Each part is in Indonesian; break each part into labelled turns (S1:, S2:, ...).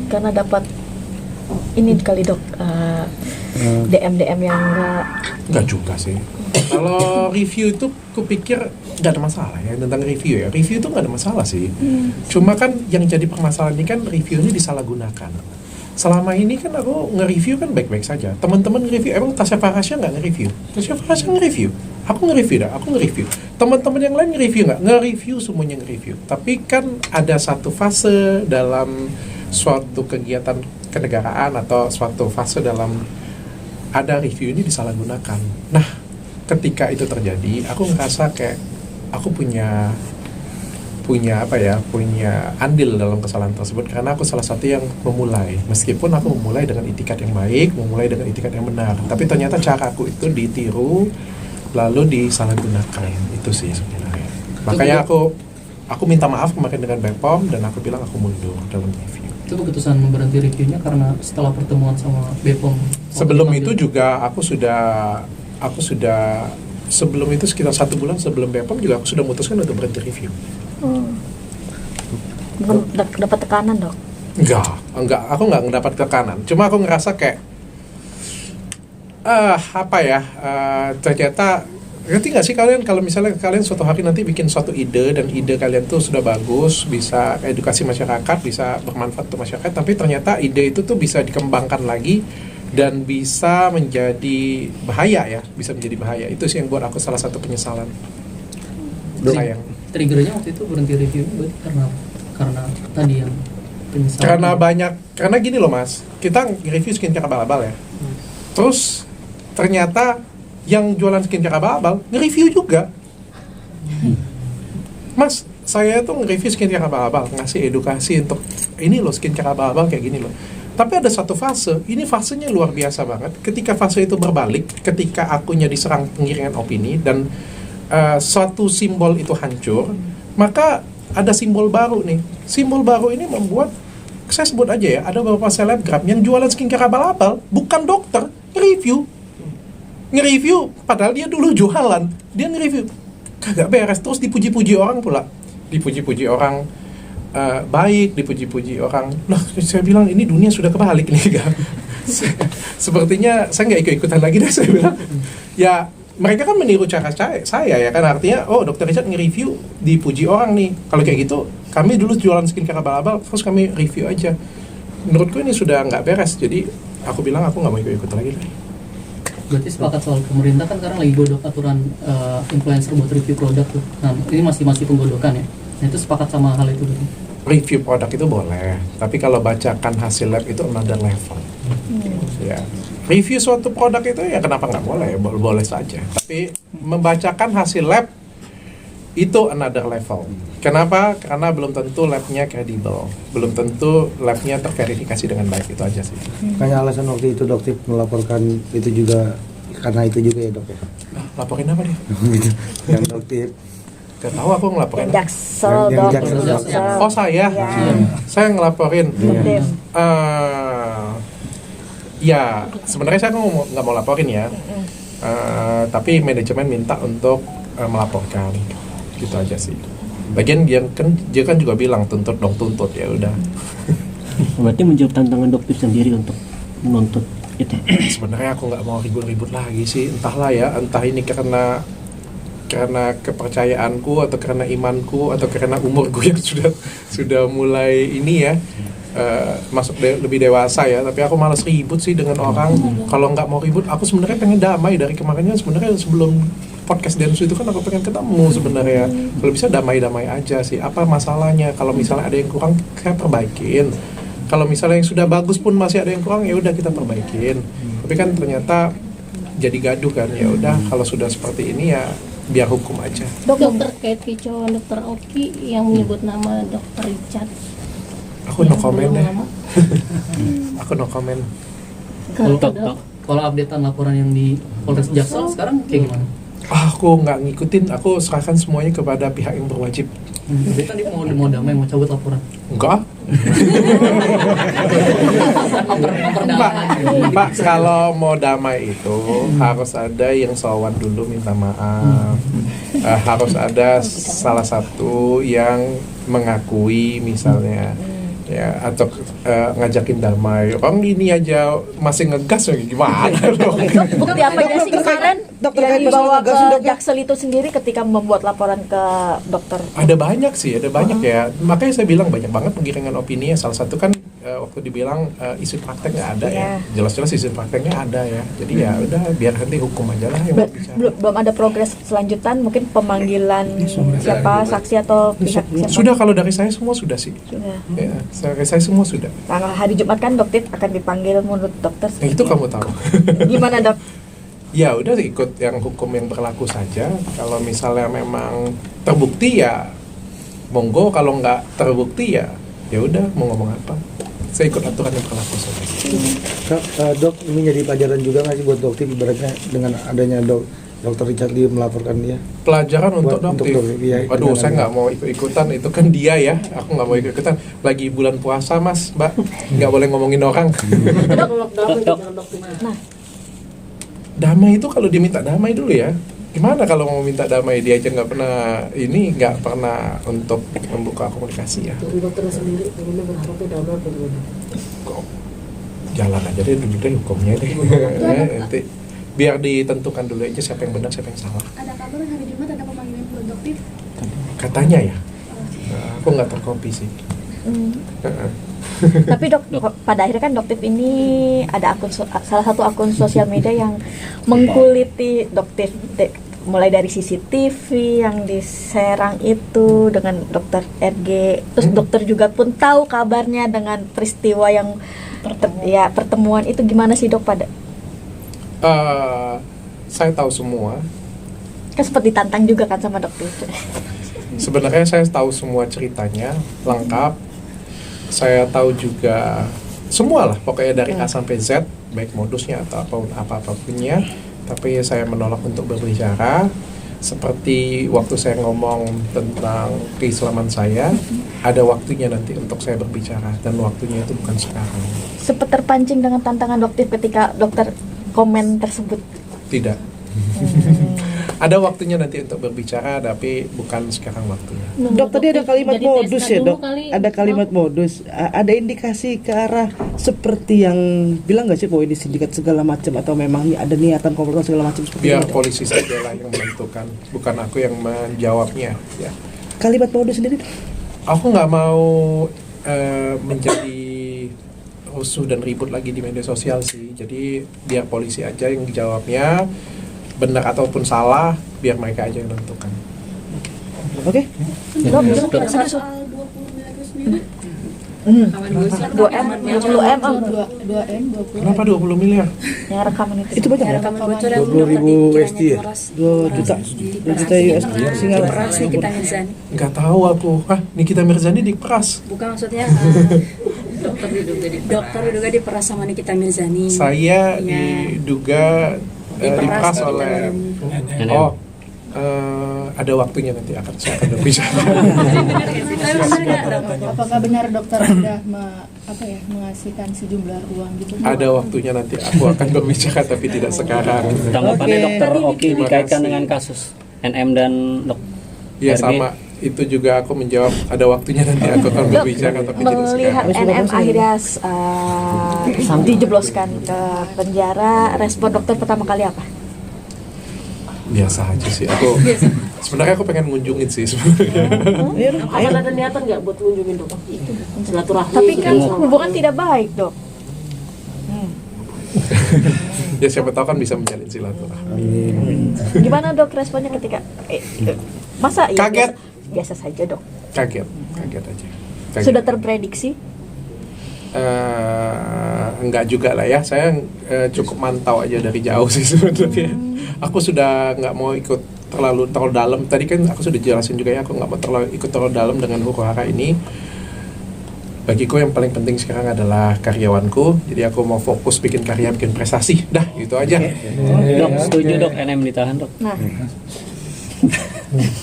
S1: Karena dapat ini kali dok, DM yang
S2: Enggak juga sih. Kalau review itu kupikir nggak ada masalah ya tentang review ya. Review itu nggak ada masalah sih. Cuma kan yang jadi permasalahan ini kan review ini disalahgunakan. Selama ini kan aku nge-review kan baik-baik saja. Teman-teman nge-review, emang Tasya Farhasya nggak nge-review? Tasya Farhasya nge-review. Aku nge-review dah, aku nge-review. Teman-teman yang lain nge-review nggak? Nge-review, semuanya nge-review. Tapi kan ada satu fase dalam suatu kegiatan kenegaraan atau suatu fase dalam ada review ini disalahgunakan. Nah, ketika itu terjadi, aku ngerasa kayak aku punya andil dalam kesalahan tersebut karena aku salah satu yang memulai. Meskipun aku memulai dengan itikat yang baik, memulai dengan itikat yang benar, tapi ternyata cara aku itu ditiru lalu disalahgunakan. Itu sih sebenarnya. Makanya aku minta maaf kemarin dengan BPOM dan aku bilang aku mundur dalam review.
S3: Itu keputusan berhenti reviewnya karena setelah pertemuan sama BPOM.
S2: Sebelum itu juga aku sudah sebelum itu sekitar 1 bulan sebelum BPOM juga aku sudah memutuskan untuk berhenti review.
S1: Dapat tekanan dok?
S2: Enggak, aku nggak mendapat tekanan. Cuma aku ngerasa kayak ternyata ngerti nggak sih kalian kalau misalnya kalian suatu hari nanti bikin suatu ide dan ide kalian tuh sudah bagus, bisa edukasi masyarakat, bisa bermanfaat untuk masyarakat, tapi ternyata ide itu tuh bisa dikembangkan lagi dan bisa menjadi bahaya ya, bisa menjadi bahaya. Itu sih yang buat aku salah satu penyesalan. Sayang.
S3: Triggernya waktu itu berhenti review karena tadi yang penyesalan.
S2: Karena gini loh mas, kita review skincare abal-abal ya. Terus ternyata yang jualan skincare abal-abal nge-review juga. Mas, saya tuh nge-review skincare abal-abal, ngasih edukasi untuk ini loh skincare abal-abal kayak gini loh. Tapi ada satu fase, ini fasenya luar biasa banget. Ketika fase itu berbalik, ketika akunya diserang pengiringan opini dan suatu simbol itu hancur, maka ada simbol baru nih. Simbol baru ini membuat, saya sebut aja ya, ada beberapa selebgram yang jualan skincare abal-abal, bukan dokter, nge-review, padahal dia dulu jualan, dia nge-review, kagak beres, terus dipuji-puji orang pula, dipuji-puji orang baik, dipuji-puji orang, nah saya bilang ini dunia sudah kebalik nih kan. Sepertinya saya nggak ikut-ikutan lagi deh, saya bilang, ya mereka kan meniru cara saya ya kan, artinya Dr. Richard nge-review dipuji orang nih, kalau kayak gitu kami dulu jualan skincare abal-abal terus kami review aja. Menurutku ini sudah nggak beres, jadi aku bilang aku nggak mau ikut lagi deh.
S3: Berarti sepakat soal pemerintah kan sekarang lagi godok aturan influencer buat review produk tuh. Nah ini masih penggodokan ya. Nah itu sepakat sama hal itu berarti.
S2: Review produk itu boleh, tapi kalau bacakan hasil lab itu another level. Ya. Review suatu produk itu ya kenapa nggak boleh? Boleh saja. Tapi membacakan hasil lab itu another level. Kenapa? Karena belum tentu labnya kredibel, belum tentu labnya terverifikasi dengan baik, itu aja sih.
S4: Kayak alasan waktu itu dokter melaporkan itu juga karena itu juga ya dok ya.
S2: Laporin apa dia?
S4: Yang dokter.
S2: Gak tahu aku ngelaporin.
S1: Jaksel dok.
S2: Oh saya?
S1: Ya.
S2: Saya ngelaporin.
S1: Ya.
S2: Ya sebenarnya saya nggak mau laporin ya. Tapi manajemen minta untuk melaporkan. Gitu aja sih. Bagian dia kan juga bilang tuntut ya udah.
S5: Berarti menjawab tantangan dokter sendiri untuk menuntut itu.
S2: Sebenarnya aku nggak mau ribut-ribut lagi sih, entahlah ya, entah ini karena kepercayaanku atau karena imanku atau karena umurku yang sudah mulai ini ya masuk lebih dewasa ya, tapi aku malas ribut sih dengan orang. Kalau nggak mau ribut, aku sebenarnya pengen damai dari kemarinnya. Sebenarnya sebelum podcast Densu itu kan aku pengen ketemu sebenarnya. Kalau bisa damai-damai aja sih. Apa masalahnya? Kalau misalnya ada yang kurang, saya perbaikin. Kalau misalnya yang sudah bagus pun masih ada yang kurang, ya udah kita perbaikin. Tapi kan ternyata jadi gaduh kan. Ya udah kalau sudah seperti ini ya biar hukum aja.
S6: Dokter Kathy Cho, Dokter Oki yang menyebut nama Dokter Richard.
S2: Aku no comment deh. Aku no comment.
S3: Kalau updatean laporan yang di Polres Jaksel sekarang kayak gimana?
S2: Aku nggak ngikutin, aku serahkan semuanya kepada pihak yang berwajib.
S3: Jadi tadi mau damai, mau cabut laporan.
S2: Enggak.
S3: Memperdamai.
S2: Pak, kalau mau damai itu harus ada yang sowan dulu minta maaf. Harus ada salah satu yang mengakui misalnya, ya, atau ngajakin damai. Orang ini aja masih ngegas lagi, gimana dong?
S1: Bukti apa aja sih kemarin
S4: Dokter,
S1: yang
S4: terkait
S1: dibawa
S4: masalah
S1: ke
S4: gas, Dok, ya?
S1: Jaksel itu sendiri ketika membuat laporan ke dokter?
S2: Ada banyak sih, ada banyak ya. Makanya saya bilang banyak banget penggiringan opini ya. Salah satu kan waktu dibilang isu praktek nggak ada ya. Jelas-jelas isu prakteknya ada ya. Jadi ya udah biar nanti hukum aja lah yang berbicara.
S1: Belum ada progres selanjutan, mungkin pemanggilan siapa saksi atau pihak siapa?
S2: Sudah, kalau dari saya semua sudah sih.
S1: Sudah.
S2: Ya, dari saya semua sudah.
S1: Tanggal hari Jumat kan dokter akan dipanggil menurut dokter.
S2: Itu kamu tahu.
S1: Gimana dok?
S2: Ya udah ikut yang hukum yang berlaku saja. Kalau misalnya memang terbukti ya monggo, kalau nggak terbukti ya udah mau ngomong apa. Saya ikut aturan yang berlaku saja.
S4: Dok, ini jadi pelajaran juga nggak sih buat dokter ibaratnya dengan adanya Dokter Richard Lee melaporkan dia?
S2: Pelajaran untuk
S4: Buat- untuk
S2: dokter.
S4: dokter, iya,
S2: Waduh,
S4: dengan
S2: saya nggak mau ikut-ikutan. Itu kan dia ya. Aku nggak mau ikut-ikutan. Lagi bulan puasa mas, mbak. Nggak boleh ngomongin orang.
S1: Nah,
S2: Damai itu kalau diminta damai dulu ya. Gimana kalau mau minta damai, dia aja nggak pernah nggak pernah untuk membuka komunikasi ya.
S7: Dari dokter sendiri ini berharap damai apa gimana?
S2: Kok jalan aja deh dulu deh hukumnya deh. Nanti biar ditentukan dulu aja siapa yang benar siapa yang salah.
S8: Ada kabar hari Jumat ada pemanggilan produktif?
S2: Katanya ya. Aku nggak terkopi sih.
S1: tapi dok, pada akhirnya kan dokter ini ada salah satu akun sosial media yang mengkuliti dokter mulai dari CCTV yang di Serang itu dengan dokter RG, terus dokter juga pun tahu kabarnya dengan peristiwa yang pertemuan itu. Gimana sih dok pada?
S2: Saya tahu semua.
S1: Kan sempat ditantang juga kan sama dokter.
S2: Sebenarnya saya tahu semua ceritanya lengkap. Saya tahu juga semua lah, pokoknya dari A sampai Z, baik modusnya atau apapunnya. Tapi saya menolak untuk berbicara. Seperti waktu saya ngomong tentang keislaman saya, ada waktunya nanti untuk saya berbicara, dan waktunya itu bukan sekarang.
S1: Sempat terpancing dengan tantangan dokter ketika dokter komen tersebut.
S2: Tidak. Ada waktunya nanti untuk berbicara, tapi bukan sekarang waktunya.
S9: Dok, tadi ada kalimat
S6: Jadi
S9: modus
S6: tesnya
S9: ya
S6: dulu
S9: dok?
S6: kali,
S9: Ada kalimat
S6: Dok.
S9: modus. Ada indikasi ke arah seperti yang bilang nggak sih bahwa ini sindikat segala macam, atau memang ada niatan komplotan segala macam seperti
S2: Biar
S9: itu?
S2: polisi saja lah yang menentukan, bukan aku yang menjawabnya. Ya.
S9: Kalimat modus sendiri Dok?
S2: Aku nggak mau menjadi rusuh dan ribut lagi di media sosial sih. Jadi biar polisi aja yang jawabnya, benar ataupun salah, biar mereka aja yang menentukan.
S9: Oke?
S8: Soal 20 miliar sendiri.
S1: 2M, 20M,
S6: 2M 20.
S2: Kenapa 20 miliar?
S1: yang rekaman itu.
S9: Itu banyak ya?
S7: Rekaman bocor yang
S4: 20.000 USD ya?
S9: 2 juta. 2 juta US. Sehingga
S7: Peras Nikita Mirzani.
S2: Nggak tahu aku. Nikita Mirzani diperas.
S7: Bukan maksudnya dokter diduga diperas sama Nikita Mirzani.
S2: Saya
S7: Iya.
S2: diduga diperas
S7: Nikita
S2: oleh.
S7: Mirzani.
S2: Oh, ada waktunya nanti saya akan berbicara.
S7: Tapi benar nggak dok?
S6: Apakah benar dokter sudah mengasihkan sejumlah uang gitu?
S2: Ada waktunya nanti aku akan berbicara, tapi tidak sekarang.
S5: Tanggapannya
S9: Oke.
S5: dokter Oki
S2: Terima
S5: dikaitkan
S2: kasih.
S5: dengan kasus NM dan dok
S2: Ya
S5: RG.
S2: sama, itu juga aku menjawab ada waktunya nanti aku akan berbicara, tapi tidak
S1: Melihat
S2: sekarang.
S1: NM akhirnya dijebloskan ke penjara, respon dokter pertama kali apa?
S2: Biasa aja sih. Sebenarnya aku pengen ngunjungin sih sebenarnya.
S9: Iya, Dok.
S7: Akan ada niatan nggak buat kunjungin dok? Silaturahmi.
S1: Tapi kan
S7: gitu.
S1: hubungan tidak baik dok.
S2: Ya siapa tahu kan bisa menjalin silaturahmi.
S1: Gimana dok responnya ketika masa ya
S2: Kaget.
S1: biasa saja dok?
S2: Kaget aja. Kaget.
S1: Sudah terprediksi?
S2: Enggak juga lah ya. Saya cukup mantau aja dari jauh sih sebenarnya. Aku sudah nggak mau ikut terlalu dalam. Tadi kan aku sudah jelasin juga ya, aku nggak mau ikut terlalu dalam dengan huru-hara ini. Bagiku yang paling penting sekarang adalah karyawanku. Jadi aku mau fokus bikin karya, bikin prestasi. Dah, gitu aja.
S5: Dok, setuju dok NM ditahan dok.
S1: Nah,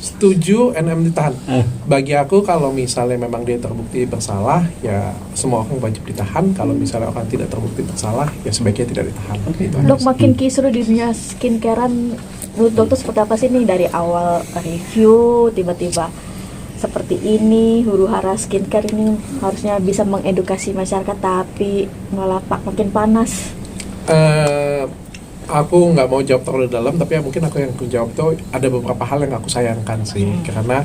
S2: Setuju NM ditahan. Bagi aku kalau misalnya memang dia terbukti bersalah, ya semua orang wajib ditahan. Kalau misalnya orang tidak terbukti bersalah, ya sebaiknya tidak ditahan. Gitu aja
S1: Dok,
S2: sih.
S1: makin kisruh di dunia skincarean, menurut dokter seperti apa sih nih dari awal review tiba-tiba seperti ini, huru hara skincare ini harusnya bisa mengedukasi masyarakat, tapi malah makin panas.
S2: Aku nggak mau jawab terlalu dalam, tapi ya mungkin aku yang jawab tuh ada beberapa hal yang aku sayangkan sih, karena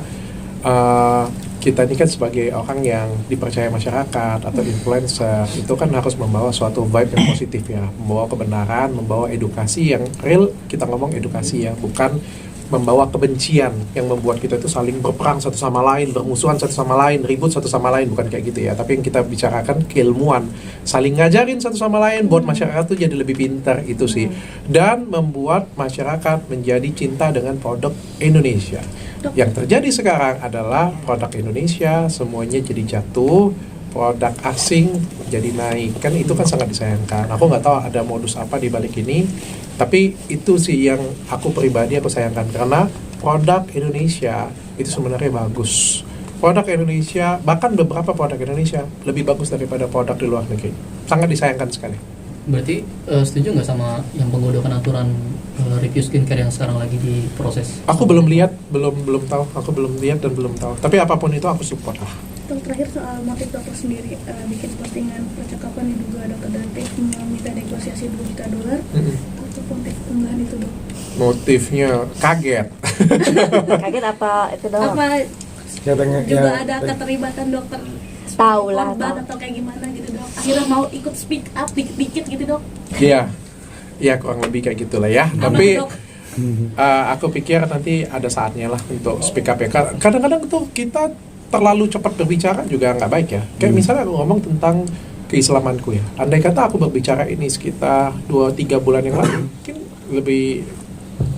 S2: kita ini kan sebagai orang yang dipercaya masyarakat atau influencer, itu kan harus membawa suatu vibe yang positif ya, membawa kebenaran, membawa edukasi yang real. Kita ngomong edukasi ya, bukan membawa kebencian yang membuat kita itu saling berperang satu sama lain, bermusuhan satu sama lain, ribut satu sama lain, bukan kayak gitu ya. Tapi yang kita bicarakan keilmuan, saling ngajarin satu sama lain buat masyarakat tuh jadi lebih pintar, itu sih. Dan membuat masyarakat menjadi cinta dengan produk Indonesia. Yang terjadi sekarang adalah produk Indonesia semuanya jadi jatuh, produk asing jadi naik. Kan itu kan sangat disayangkan. Aku nggak tahu ada modus apa di balik ini, tapi itu sih yang aku pribadi aku sayangkan, karena produk Indonesia itu sebenarnya bagus. Produk Indonesia, bahkan beberapa produk Indonesia lebih bagus daripada produk di luar negeri. Sangat disayangkan sekali.
S3: Berarti setuju nggak sama yang penggodokan aturan review skincare yang sekarang lagi diproses?
S2: Aku belum lihat, belum tahu. Aku belum lihat dan belum tahu. Tapi apapun itu aku support lah.
S8: Dok, terakhir soal motif dokter sendiri bikin postingan percakapan diduga dokter Dante meminta negosiasi $2 juta. Apa motif unggahan itu, Dok?
S2: Motifnya kaget.
S1: Kaget apa itu dok?
S8: Apa
S4: Katanya
S8: juga ada keterlibatan dokter
S1: Tahu lah,
S8: korban
S1: tahu.
S8: atau kayak gimana gitu, Dok? Akhirnya mau ikut speak up dikit-dikit gitu, Dok?
S2: Iya, ya kurang lebih kayak gitulah ya.
S8: Apa
S2: Tapi
S8: tuh, Dok?
S2: aku pikir nanti ada saatnya lah untuk speak up ya. Kadang-kadang tuh kita terlalu cepat berbicara juga nggak baik ya. Kayak misalnya aku ngomong tentang keislamanku ya. Andai kata aku berbicara ini sekitar 2-3 bulan yang lalu, mungkin lebih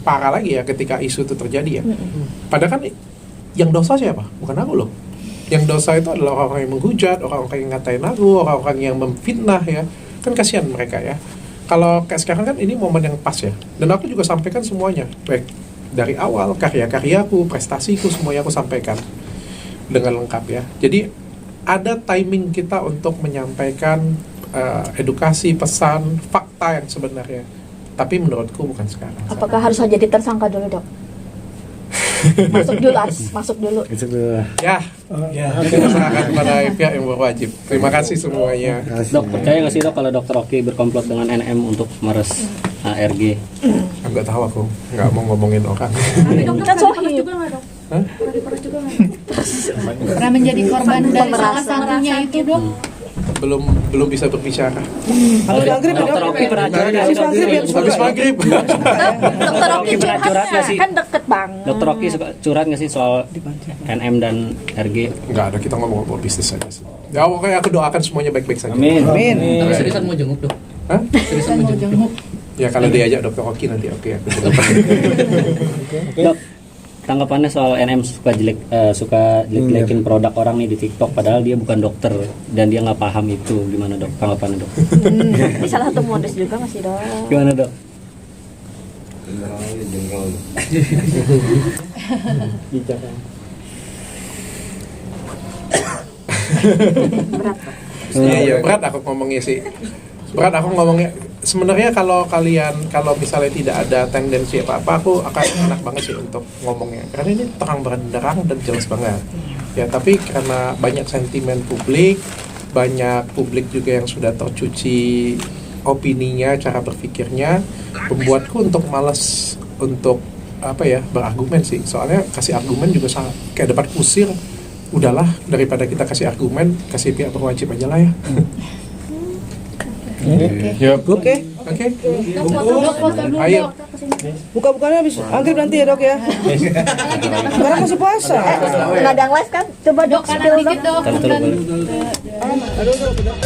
S2: parah lagi ya ketika isu itu terjadi ya. Padahal kan yang dosa siapa? Bukan aku loh. Yang dosa itu adalah orang-orang yang menghujat, orang-orang yang ngatain aku, orang-orang yang memfitnah ya. Kan kasihan mereka ya. Kalau kayak sekarang kan ini momen yang pas ya. Dan aku juga sampaikan semuanya. Baik dari awal, karya-karyaku, prestasiku, semuanya aku sampaikan dengan lengkap ya. Jadi ada timing kita untuk menyampaikan edukasi, pesan, fakta yang sebenarnya. Tapi menurutku bukan sekarang.
S1: Apakah harus jadi tersangka dulu dok? Masuk dulu.
S2: Ya, kita serahkan kepada pihak yang berwajib. Terima kasih semuanya.
S5: Dok, percaya nggak sih dok kalau Dokter Oki berkomplot dengan NM untuk meres ARG?
S2: Nggak tahu aku, nggak mau ngomongin orang.
S1: Kan sohib.
S8: Juga nggak, Dok?
S2: Hah?
S8: Pernah diperas juga nggak, Dok?
S6: Pernah menjadi korban dari salah
S1: Pemerasan.
S6: satunya itu dok.
S2: Belum bisa berbicara.
S9: Habis maghrib ya,
S5: Dokter
S9: Dok?
S5: Oki pernah curhat nggak
S9: Habis
S5: sih?
S9: maghrib ya,
S2: Habis maghrib.
S1: Dokter Oki
S5: pernah curhat nggak sih?
S1: kan deket banget.
S5: Dokter Oki suka curhat nggak sih soal NM dan RG?
S2: Nggak ada, kita ngomong bisnis saja sih. Ya pokoknya aku doakan semuanya baik-baik saja.
S5: Amin.
S9: Amin.
S3: Tapi seriusan mau jenguk dok?
S2: Hah?
S3: Seriusan mau jenguk?
S2: Ya kalau diajak Dokter Oki nanti oke aku coba.
S5: Dok, tanggapannya soal NM suka jelek-jelekin produk orang nih di TikTok padahal dia bukan dokter dan dia nggak paham itu, gimana dok tanggapannya dok?
S1: Ini salah satu modus juga masih dok.
S5: Gimana dok?
S1: Berat.
S2: Iya, berat aku ngomongnya sih. Berat aku ngomongnya. Sebenarnya kalau misalnya tidak ada tendensi apa-apa, aku akan enak banget sih untuk ngomongnya. Karena ini terang benderang dan jelas banget. Ya, tapi karena banyak sentimen publik, banyak publik juga yang sudah tercuci opininya, cara berpikirnya, membuatku untuk malas untuk berargumen sih. Soalnya kasih argumen juga kayak debat kusir. Udahlah, daripada kita kasih argumen, kasih pihak berwajib aja lah ya.
S9: Oke.
S2: Oke.
S6: Dok, foto dulu
S2: Ayo.
S6: dok.
S9: Buka-bukanya habis maghrib nanti ya, Dok ya. Sekarang masih puasa.
S1: Nggak ada yang live kan? Coba dok
S6: Dok, kanan
S1: spill
S6: dikit dok.
S5: Taruh dulu.
S9: Aduh, Dok.